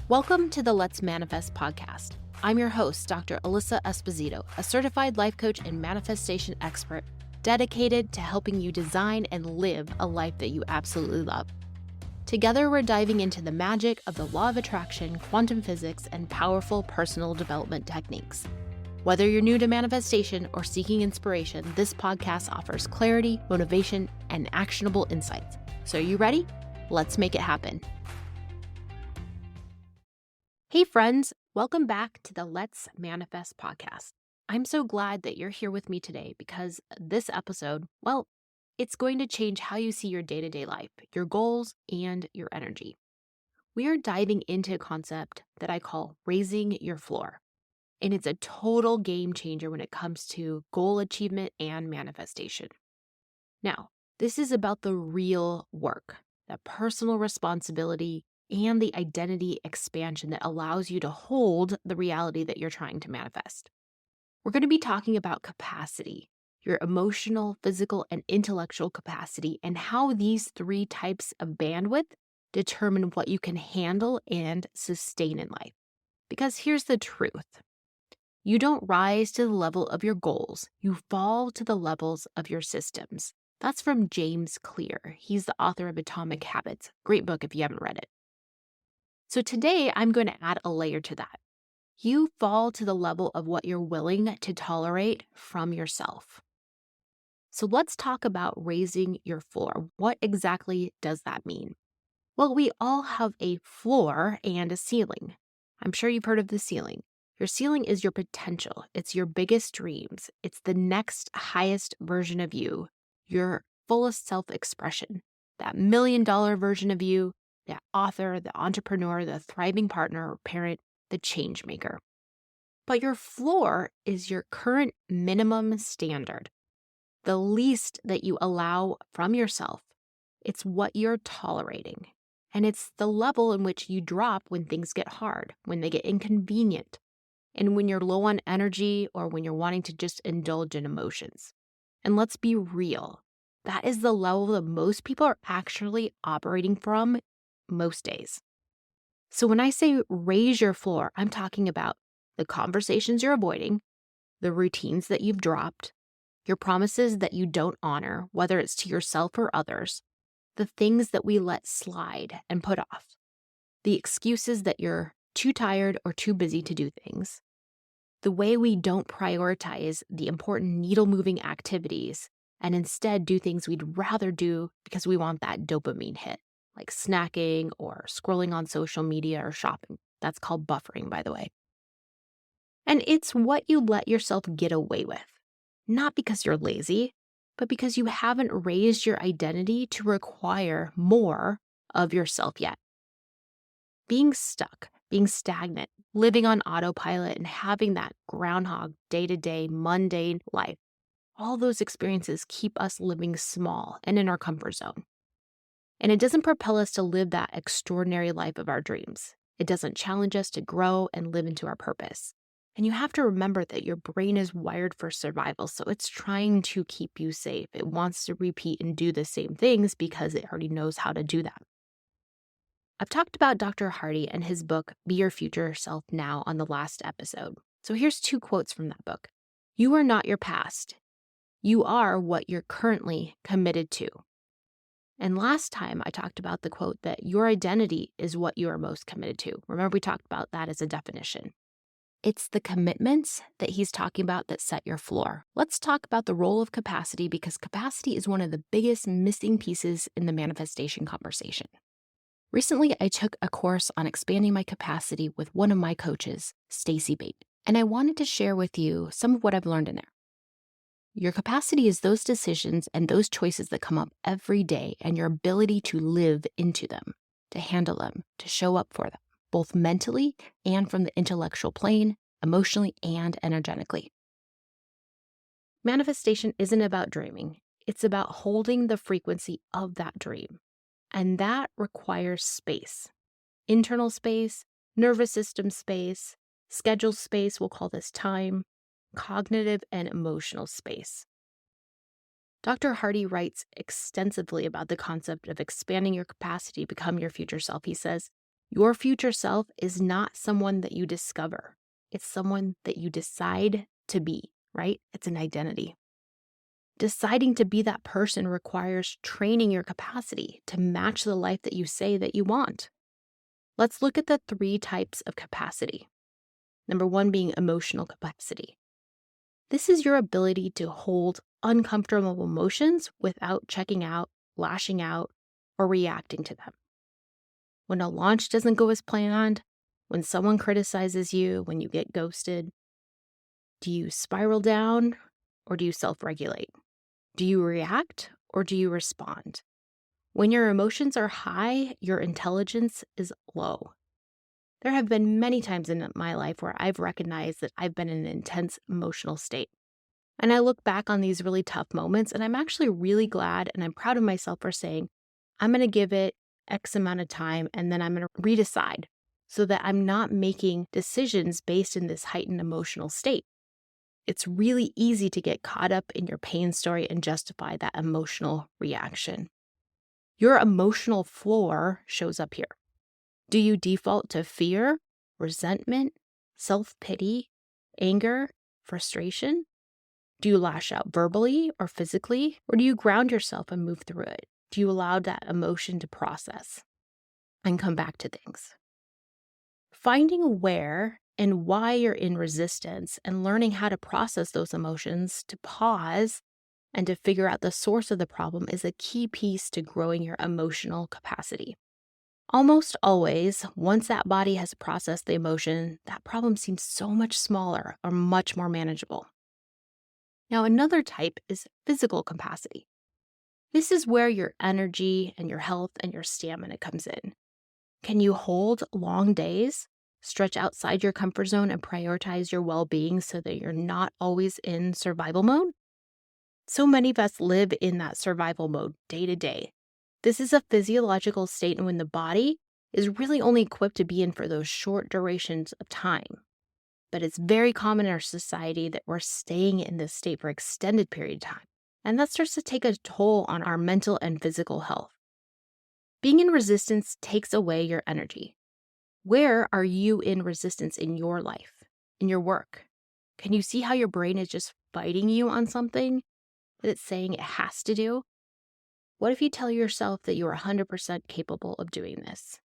Welcome to the Let's Manifest podcast. I'm your host, Dr. Alissa Esposito, a certified life coach and manifestation expert dedicated to helping you design and live a life that you absolutely love. Together, we're diving into the magic of the law of attraction, quantum physics, and powerful personal development techniques. Whether you're new to manifestation or seeking inspiration, this podcast offers clarity, motivation, and actionable insights. So are you ready? Let's make it happen. Hey friends, welcome back to the Let's Manifest podcast. I'm so glad that you're here with me today because this episode, it's going to change how you see your day-to-day life, your goals, and your energy. We are diving into a concept that I call raising your floor. And it's a total game changer when it comes to goal achievement and manifestation. Now, this is about the real work, the personal responsibility, and the identity expansion that allows you to hold the reality that you're trying to manifest. We're going to be talking about capacity, your emotional, physical, and intellectual capacity, and how these three types of bandwidth determine what you can handle and sustain in life. Because here's the truth. You don't rise to the level of your goals, you fall to the levels of your systems. That's from James Clear. He's the author of Atomic Habits. Great book if you haven't read it. So today I'm going to add a layer to that. You fall to the level of what you're willing to tolerate from yourself. So let's talk about raising your floor. What exactly does that mean? Well, we all have a floor and a ceiling. I'm sure you've heard of the ceiling. Your ceiling is your potential. It's your biggest dreams. It's the next highest version of you, your fullest self-expression, that $1 million version of you, the author, the entrepreneur, the thriving partner or parent, the change maker. But your floor is your current minimum standard, the least that you allow from yourself. It's what you're tolerating. And it's the level in which you drop when things get hard, when they get inconvenient, and when you're low on energy or when you're wanting to just indulge in emotions. And let's be real, that is the level that most people are actually operating from most days. So when I say raise your floor, I'm talking about the conversations you're avoiding, the routines that you've dropped, your promises that you don't honor, whether it's to yourself or others, the things that we let slide and put off, the excuses that you're too tired or too busy to do things, the way we don't prioritize the important needle-moving activities and instead do things we'd rather do because we want that dopamine hit, like snacking or scrolling on social media or shopping. That's called buffering, by the way. And it's what you let yourself get away with, not because you're lazy, but because you haven't raised your identity to require more of yourself yet. Being stuck, being stagnant, living on autopilot, and having that groundhog day-to-day mundane life, all those experiences keep us living small and in our comfort zone. And it doesn't propel us to live that extraordinary life of our dreams. It doesn't challenge us to grow and live into our purpose. And you have to remember that your brain is wired for survival, so it's trying to keep you safe. It wants to repeat and do the same things because it already knows how to do that. I've talked about Dr. Hardy and his book, Be Your Future Self Now, on the last episode. So here's 2 quotes from that book. You are not your past. You are what you're currently committed to. And last time I talked about the quote that your identity is what you are most committed to. Remember, we talked about that as a definition. It's the commitments that he's talking about that set your floor. Let's talk about the role of capacity because capacity is one of the biggest missing pieces in the manifestation conversation. Recently, I took a course on expanding my capacity with one of my coaches, Stacy Bate, and I wanted to share with you some of what I've learned in there. Your capacity is those decisions and those choices that come up every day and your ability to live into them, to handle them, to show up for them, both mentally and from the intellectual plane, emotionally and energetically. Manifestation isn't about dreaming. It's about holding the frequency of that dream. And that requires space, internal space, nervous system space, schedule space, we'll call this time, cognitive and emotional space. Dr. Hardy writes extensively about the concept of expanding your capacity to become your future self. He says, Your future self is not someone that you discover. It's someone that you decide to be, right? It's an identity. Deciding to be that person requires training your capacity to match the life that you say that you want. Let's look at the 3 types of capacity. Number 1 being emotional capacity. This is your ability to hold uncomfortable emotions without checking out, lashing out, or reacting to them. When a launch doesn't go as planned, when someone criticizes you, when you get ghosted, do you spiral down or do you self-regulate? Do you react or do you respond? When your emotions are high, your intelligence is low. There have been many times in my life where I've recognized that I've been in an intense emotional state. And I look back on these really tough moments and I'm actually really glad and I'm proud of myself for saying, I'm going to give it X amount of time and then I'm going to redecide so that I'm not making decisions based in this heightened emotional state. It's really easy to get caught up in your pain story and justify that emotional reaction. Your emotional floor shows up here. Do you default to fear, resentment, self-pity, anger, frustration? Do you lash out verbally or physically, or do you ground yourself and move through it? Do you allow that emotion to process and come back to things? Finding where and why you're in resistance and learning how to process those emotions, to pause and to figure out the source of the problem is a key piece to growing your emotional capacity. Almost always, once that body has processed the emotion, that problem seems so much smaller or much more manageable. Now, another type is physical capacity. This is where your energy and your health and your stamina comes in. Can you hold long days, stretch outside your comfort zone, and prioritize your well-being so that you're not always in survival mode? So many of us live in that survival mode day to day. This is a physiological state when the body is really only equipped to be in for those short durations of time. But it's very common in our society that we're staying in this state for extended period of time. And that starts to take a toll on our mental and physical health. Being in resistance takes away your energy. Where are you in resistance in your life, in your work? Can you see how your brain is just fighting you on something that it's saying it has to do? What if you tell yourself that you are 100% capable of doing this?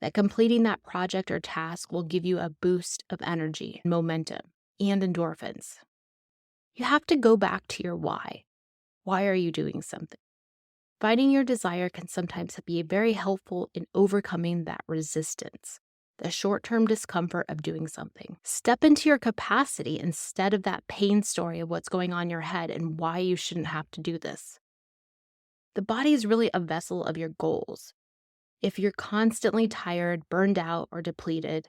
That completing that project or task will give you a boost of energy, momentum, and endorphins. You have to go back to your why. Why are you doing something? Finding your desire can sometimes be very helpful in overcoming that resistance, the short-term discomfort of doing something. Step into your capacity instead of that pain story of what's going on in your head and why you shouldn't have to do this. The body is really a vessel of your goals. If you're constantly tired, burned out, or depleted,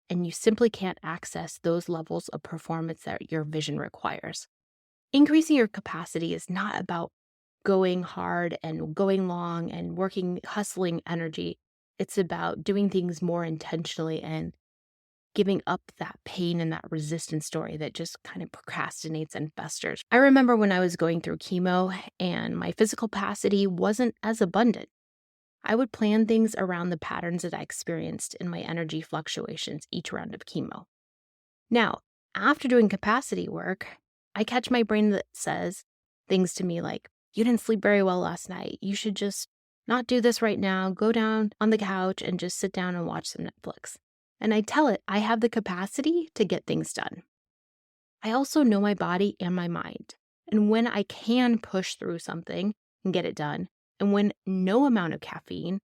and you simply can't access those levels of performance that your vision requires, increasing your capacity is not about going hard and going long and working, hustling energy. It's about doing things more intentionally and giving up that pain and that resistance story that just kind of procrastinates and festers. I remember when I was going through chemo and my physical capacity wasn't as abundant. I would plan things around the patterns that I experienced in my energy fluctuations each round of chemo. Now, after doing capacity work, I catch my brain that says things to me like, you didn't sleep very well last night. You should just not do this right now. Go down on the couch and just sit down and watch some Netflix. And I tell it I have the capacity to get things done. I also know my body and my mind. And when I can push through something and get it done, and when no amount of caffeine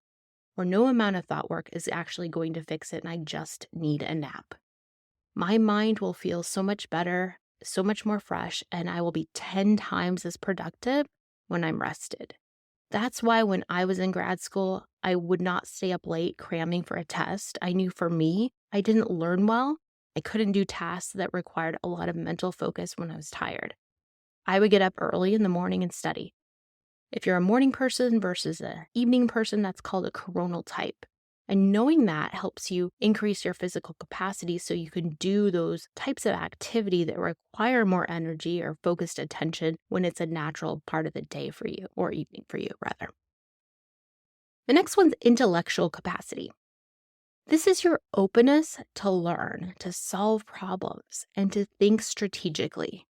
or no amount of thought work is actually going to fix it and I just need a nap, my mind will feel so much better, so much more fresh, and I will be 10 times as productive when I'm rested. That's why when I was in grad school, I would not stay up late cramming for a test. I knew for me, I didn't learn well. I couldn't do tasks that required a lot of mental focus when I was tired. I would get up early in the morning and study. If you're a morning person versus an evening person, that's called a coronal type. And knowing that helps you increase your physical capacity so you can do those types of activity that require more energy or focused attention when it's a natural part of the day for you, or evening for you, rather. The next one's intellectual capacity. This is your openness to learn, to solve problems, and to think strategically.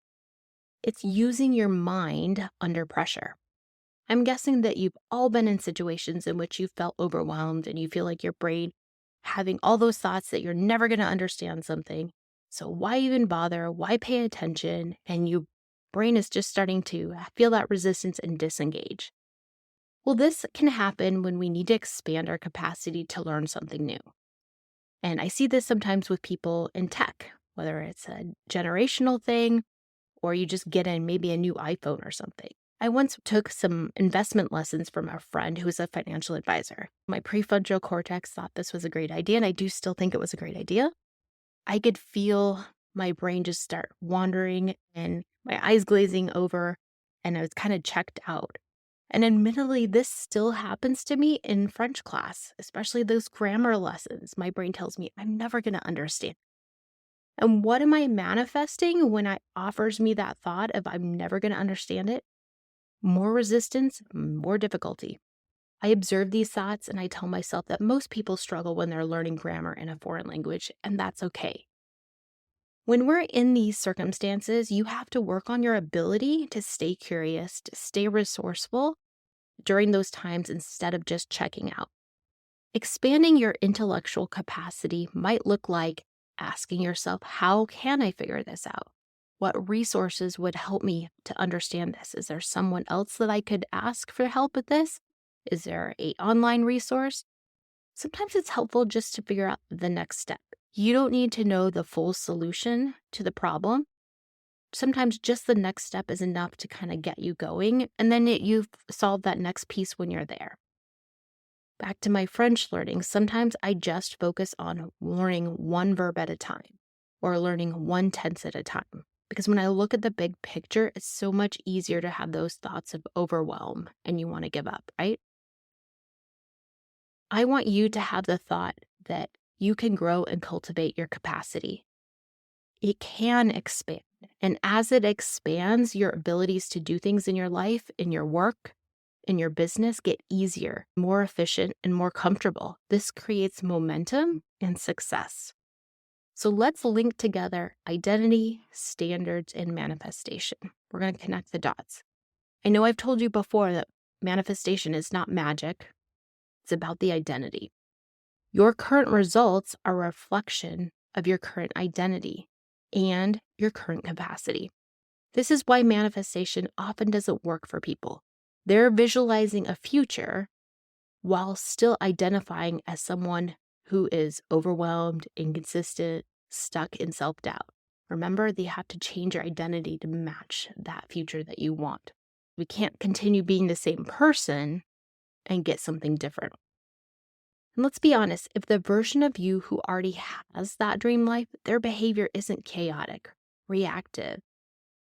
It's using your mind under pressure. I'm guessing that you've all been in situations in which you felt overwhelmed and you feel like your brain having all those thoughts that you're never going to understand something. So why even bother? Why pay attention? And your brain is just starting to feel that resistance and disengage. Well, this can happen when we need to expand our capacity to learn something new. And I see this sometimes with people in tech, whether it's a generational thing or you just get in maybe a new iPhone or something. I once took some investment lessons from a friend who was a financial advisor. My prefrontal cortex thought this was a great idea, and I do still think it was a great idea. I could feel my brain just start wandering and my eyes glazing over, and I was kind of checked out. And admittedly, this still happens to me in French class, especially those grammar lessons. My brain tells me I'm never going to understand. And what am I manifesting when it offers me that thought of I'm never going to understand it? More resistance, more difficulty. I observe these thoughts and I tell myself that most people struggle when they're learning grammar in a foreign language, and that's okay. When we're in these circumstances, you have to work on your ability to stay curious, to stay resourceful during those times instead of just checking out. Expanding your intellectual capacity might look like asking yourself, how can I figure this out? What resources would help me to understand this? Is there someone else that I could ask for help with this? Is there an online resource? Sometimes it's helpful just to figure out the next step. You don't need to know the full solution to the problem. Sometimes just the next step is enough to kind of get you going, and then you've solved that next piece when you're there. Back to my French learning, sometimes I just focus on learning one verb at a time or learning one tense at a time. Because when I look at the big picture, it's so much easier to have those thoughts of overwhelm and you want to give up, right? I want you to have the thought that you can grow and cultivate your capacity. It can expand. And as it expands, your abilities to do things in your life, in your work, in your business get easier, more efficient, and more comfortable. This creates momentum and success. So let's link together identity, standards, and manifestation. We're going to connect the dots. I know I've told you before that manifestation is not magic. It's about the identity. Your current results are a reflection of your current identity and your current capacity. This is why manifestation often doesn't work for people. They're visualizing a future while still identifying as someone who is overwhelmed, inconsistent, stuck in self-doubt. Remember, they have to change your identity to match that future that you want. We can't continue being the same person and get something different. And let's be honest, if the version of you who already has that dream life, their behavior isn't chaotic, reactive,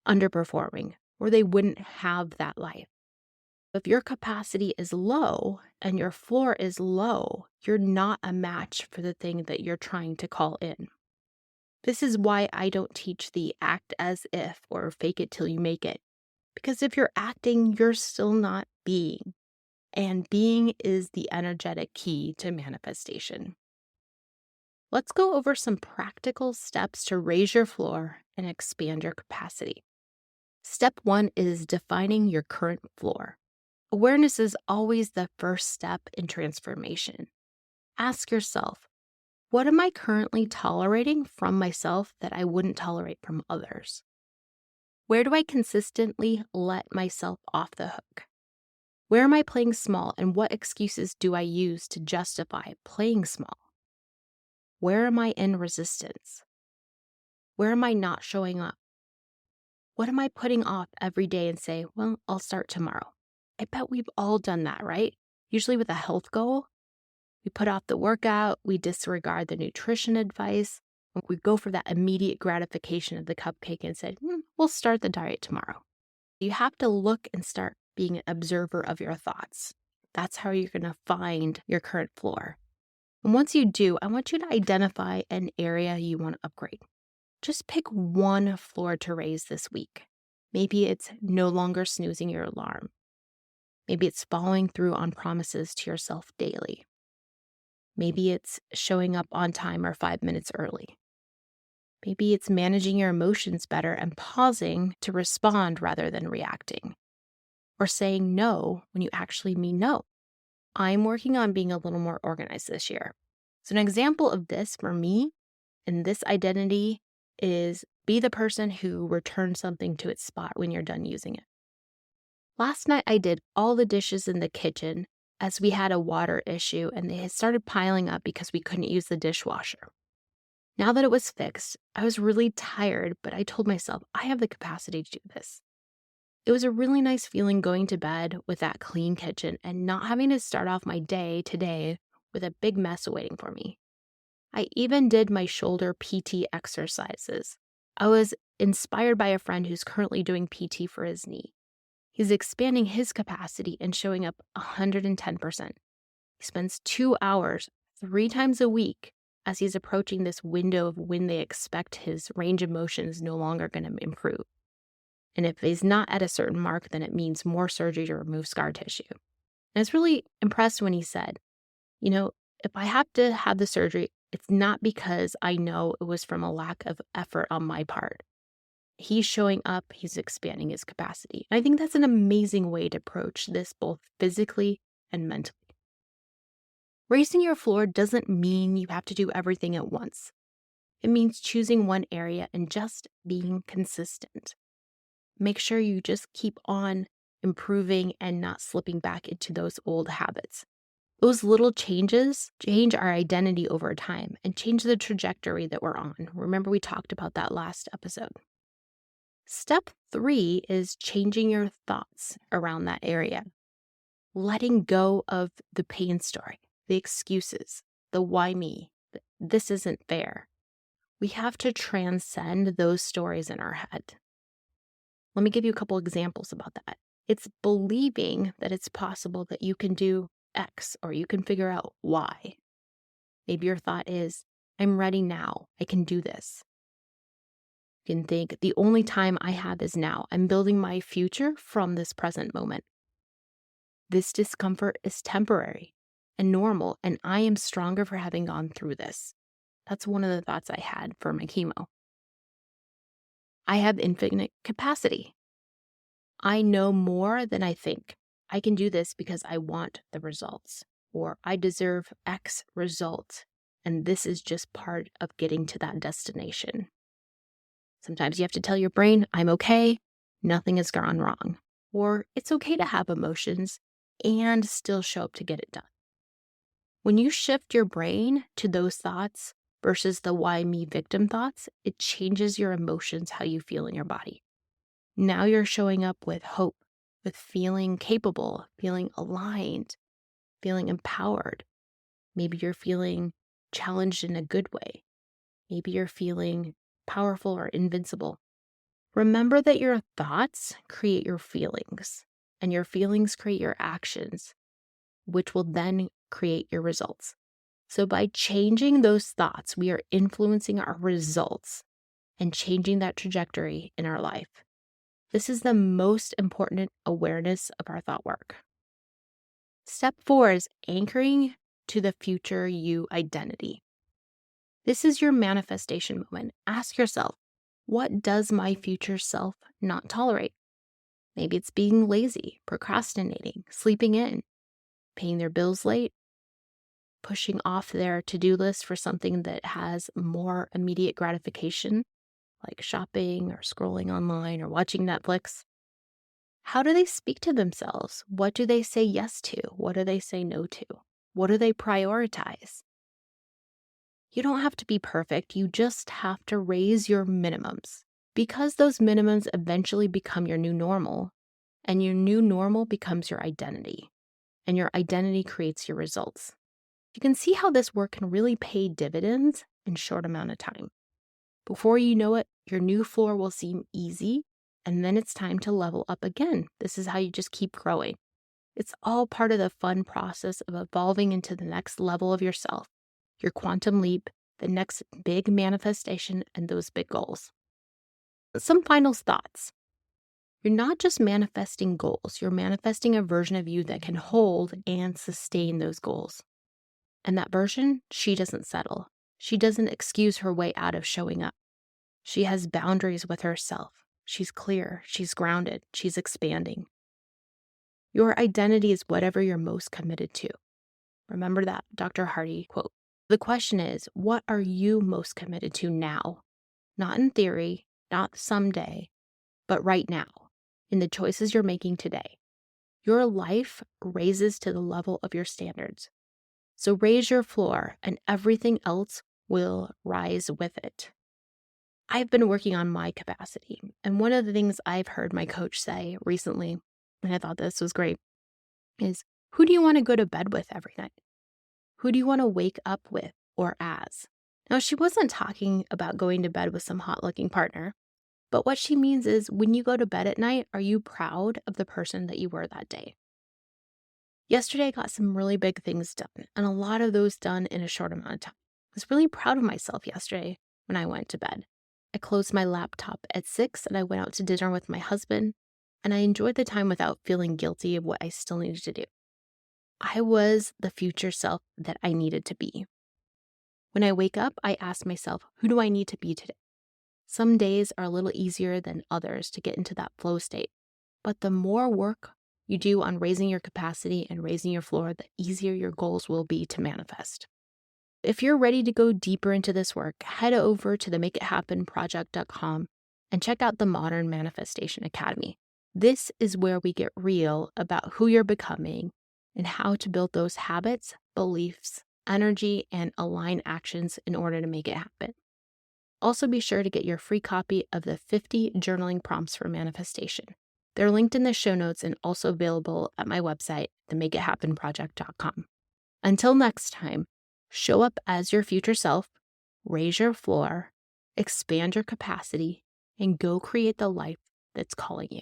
underperforming, or they wouldn't have that life. If your capacity is low and your floor is low, you're not a match for the thing that you're trying to call in. This is why I don't teach the act as if or fake it till you make it. Because if you're acting, you're still not being. And being is the energetic key to manifestation. Let's go over some practical steps to raise your floor and expand your capacity. Step 1 is defining your current floor. Awareness is always the first step in transformation. Ask yourself, what am I currently tolerating from myself that I wouldn't tolerate from others? Where do I consistently let myself off the hook? Where am I playing small, and what excuses do I use to justify playing small? Where am I in resistance? Where am I not showing up? What am I putting off every day and say, well, I'll start tomorrow? I bet we've all done that, right? Usually with a health goal, we put off the workout, we disregard the nutrition advice, we go for that immediate gratification of the cupcake and said, we'll start the diet tomorrow. You have to look and start being an observer of your thoughts. That's how you're going to find your current floor. And once you do, I want you to identify an area you want to upgrade. Just pick one floor to raise this week. Maybe it's no longer snoozing your alarm. Maybe it's following through on promises to yourself daily. Maybe it's showing up on time or 5 minutes early. Maybe it's managing your emotions better and pausing to respond rather than reacting, or saying no when you actually mean no. I'm working on being a little more organized this year. So, an example of this for me and this identity is be the person who returns something to its spot when you're done using it. Last night, I did all the dishes in the kitchen as we had a water issue and they had started piling up because we couldn't use the dishwasher. Now that it was fixed, I was really tired, but I told myself I have the capacity to do this. It was a really nice feeling going to bed with that clean kitchen and not having to start off my day today with a big mess waiting for me. I even did my shoulder PT exercises. I was inspired by a friend who's currently doing PT for his knee. He's expanding his capacity and showing up 110%. He spends 2 hours 3 times a week as he's approaching this window of when they expect his range of motion is no longer going to improve. And if he's not at a certain mark, then it means more surgery to remove scar tissue. And I was really impressed when he said, if I have to have the surgery, it's not because I know it was from a lack of effort on my part. He's showing up, he's expanding his capacity. I think that's an amazing way to approach this both physically and mentally. Raising your floor doesn't mean you have to do everything at once. It means choosing one area and just being consistent. Make sure you just keep on improving and not slipping back into those old habits. Those little changes change our identity over time and change the trajectory that we're on. Remember, we talked about that last episode. Step 3 is changing your thoughts around that area. Letting go of the pain story, the excuses, the why me, this isn't fair. We have to transcend those stories in our head. Let me give you a couple examples about that. It's believing that it's possible that you can do X or you can figure out Y. Maybe your thought is, I'm ready now. I can do this. You can think, the only time I have is now. I'm building my future from this present moment. This discomfort is temporary and normal, and I am stronger for having gone through this. That's one of the thoughts I had for my chemo. I have infinite capacity. I know more than I think. I can do this because I want the results, or I deserve X result, and this is just part of getting to that destination. Sometimes you have to tell your brain, I'm okay, nothing has gone wrong, or it's okay to have emotions and still show up to get it done. When you shift your brain to those thoughts versus the why me victim thoughts, it changes your emotions, how you feel in your body. Now you're showing up with hope, with feeling capable, feeling aligned, feeling empowered. Maybe you're feeling challenged in a good way. Maybe you're feeling powerful or invincible. Remember that your thoughts create your feelings, and your feelings create your actions, which will then create your results. So by changing those thoughts, we are influencing our results and changing that trajectory in our life. This is the most important awareness of our thought work. Step 4 is anchoring to the future you identity. This is your manifestation moment. Ask yourself, what does my future self not tolerate? Maybe it's being lazy, procrastinating, sleeping in, paying their bills late, pushing off their to-do list for something that has more immediate gratification, like shopping or scrolling online or watching Netflix. How do they speak to themselves? What do they say yes to? What do they say no to? What do they prioritize? You don't have to be perfect. You just have to raise your minimums, because those minimums eventually become your new normal, and your new normal becomes your identity, and your identity creates your results. You can see how this work can really pay dividends in a short amount of time. Before you know it, your new floor will seem easy, and then it's time to level up again. This is how you just keep growing. It's all part of the fun process of evolving into the next level of yourself, your quantum leap, the next big manifestation, and those big goals. Some final thoughts. You're not just manifesting goals, you're manifesting a version of you that can hold and sustain those goals. And that version, she doesn't settle. She doesn't excuse her way out of showing up. She has boundaries with herself. She's clear, she's grounded, she's expanding. Your identity is whatever you're most committed to. Remember that Dr. Hardy quote. The question is, what are you most committed to now? Not in theory, not someday, but right now, in the choices you're making today. Your life raises to the level of your standards. So raise your floor and everything else will rise with it. I've been working on my capacity, and one of the things I've heard my coach say recently, and I thought this was great, is who do you want to go to bed with every night? Who do you want to wake up with or as? Now, she wasn't talking about going to bed with some hot-looking partner, but what she means is when you go to bed at night, are you proud of the person that you were that day? Yesterday, I got some really big things done, and a lot of those done in a short amount of time. I was really proud of myself yesterday when I went to bed. I closed my laptop at 6 and I went out to dinner with my husband, and I enjoyed the time without feeling guilty of what I still needed to do. I was the future self that I needed to be. When I wake up, I ask myself, who do I need to be today? Some days are a little easier than others to get into that flow state, but the more work you do on raising your capacity and raising your floor, the easier your goals will be to manifest. If you're ready to go deeper into this work, head over to the makeithappenproject.com and check out the Modern Manifestation Academy. This is where we get real about who you're becoming and how to build those habits, beliefs, energy, and align actions in order to make it happen. Also, be sure to get your free copy of the 50 journaling prompts for manifestation. They're linked in the show notes and also available at my website, themakeithappenproject.com. Until next time, show up as your future self, raise your floor, expand your capacity, and go create the life that's calling you.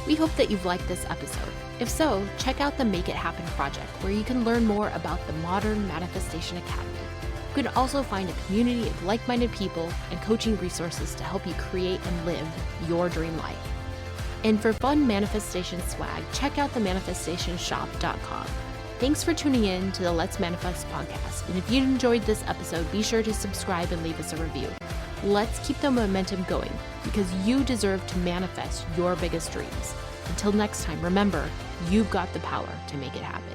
We hope that you've liked this episode. If so, check out the Make It Happen Project, where you can learn more about the Modern Manifestation Academy. You can also find a community of like-minded people and coaching resources to help you create and live your dream life. And for fun manifestation swag, check out themanifestationshop.com. Thanks for tuning in to the Let's Manifest podcast. And if you enjoyed this episode, be sure to subscribe and leave us a review. Let's keep the momentum going because you deserve to manifest your biggest dreams. Until next time, remember, you've got the power to make it happen.